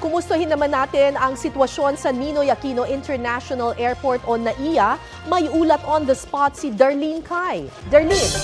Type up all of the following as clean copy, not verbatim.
kumustahin naman natin ang sitwasyon sa Ninoy Aquino International Airport o NAIA. May ulat on the spot si Darlene Kai. Darlene.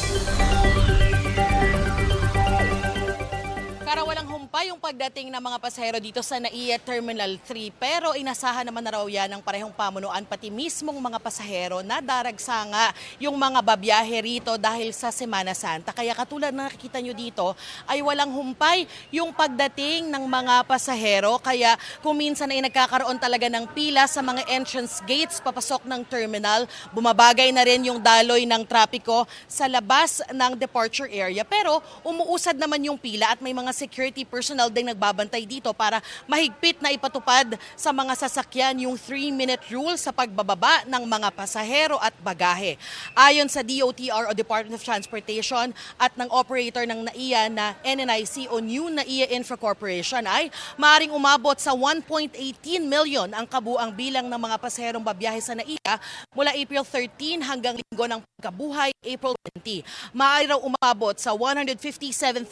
Walang humpay yung pagdating ng mga pasahero dito sa NAIA Terminal 3 pero inasahan naman na raw yan ng parehong pamunuan pati mismong mga pasahero na daragsa nga yung mga babiyahe rito dahil sa Semana Santa. Kaya katulad na nakikita nyo dito ay walang humpay yung pagdating ng mga pasahero. Kaya kung minsan ay nagkakaroon talaga ng pila sa mga entrance gates papasok ng terminal, bumabagay na rin yung daloy ng trapiko sa labas ng departure area. Pero umuusad naman yung pila at may mga security personnel din nagbabantay dito para mahigpit na ipatupad sa mga sasakyan yung 3-minute rule sa pagbababa ng mga pasahero at bagahe. Ayon sa DOTR o Department of Transportation at ng operator ng NAIA na NNIC o New NAIA Infra Corporation ay maaaring umabot sa 1.18 million ang kabuang bilang ng mga pasaherong babiyahe sa NAIA mula April 13 hanggang linggo ng pagkabuhay, April 20. Maaari raw umabot sa 157,000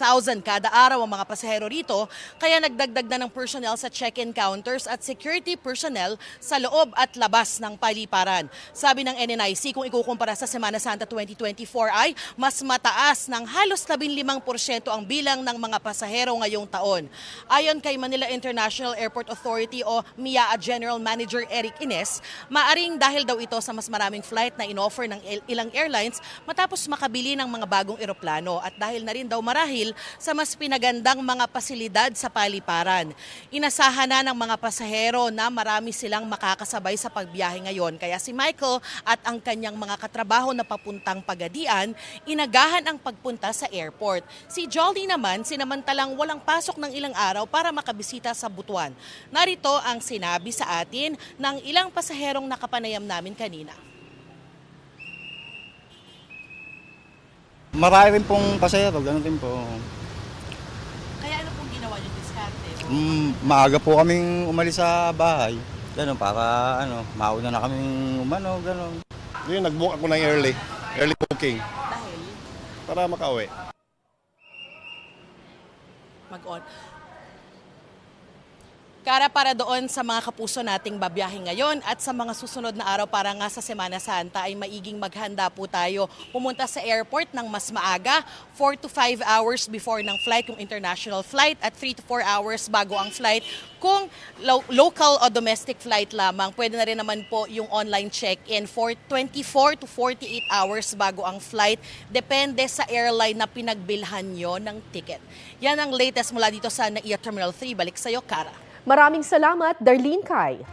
kada araw ang mga pasahero rito, kaya nagdagdag na ng personnel sa check-in counters at security personnel sa loob at labas ng paliparan. Sabi ng NNIC, kung ikukumpara sa Semana Santa 2024 ay mas mataas ng halos 15% ang bilang ng mga pasahero ngayong taon. Ayon kay Manila International Airport Authority o MIAA General Manager Eric Ines, maaring dahil daw ito sa mas maraming flight na inoffer ng ilang airlines matapos makabili ng mga bagong eroplano at dahil na rin daw marahil sa mas pinagandang mga pasilidad sa paliparan. Inasahan na ng mga pasahero na marami silang makakasabay sa pagbiyahe ngayon. Kaya si Michael at ang kanyang mga katrabaho na papuntang Pagadian, inagahan ang pagpunta sa airport. Si Jolly naman, sinamantalang walang pasok ng ilang araw para makabisita sa Butuan. Narito ang sinabi sa atin ng ilang pasaherong nakapanayam namin kanina. Marami rin pong pasahero, gano'n din po. Kaya ano pong ginawa niyo diskarte? Maaga po kaming umalis sa bahay. Gano'n, para mauna na kaming umano, gano'n. Yun, nag-book ako ng early booking Dahil para makauwi. mag-on. Para doon sa mga kapuso nating babiyahe ngayon at sa mga susunod na araw para nga sa Semana Santa ay maiging maghanda po tayo pumunta sa airport ng mas maaga, 4 to 5 hours before ng flight kung international flight at 3 to 4 hours bago ang flight. Kung local o domestic flight lamang, pwede na rin naman po yung online check-in for 24 to 48 hours bago ang flight. Depende sa airline na pinagbilhan nyo ng ticket. Yan ang latest mula dito sa NAIA Terminal 3. Balik sa'yo, Kara. Maraming salamat, Darlene Kai.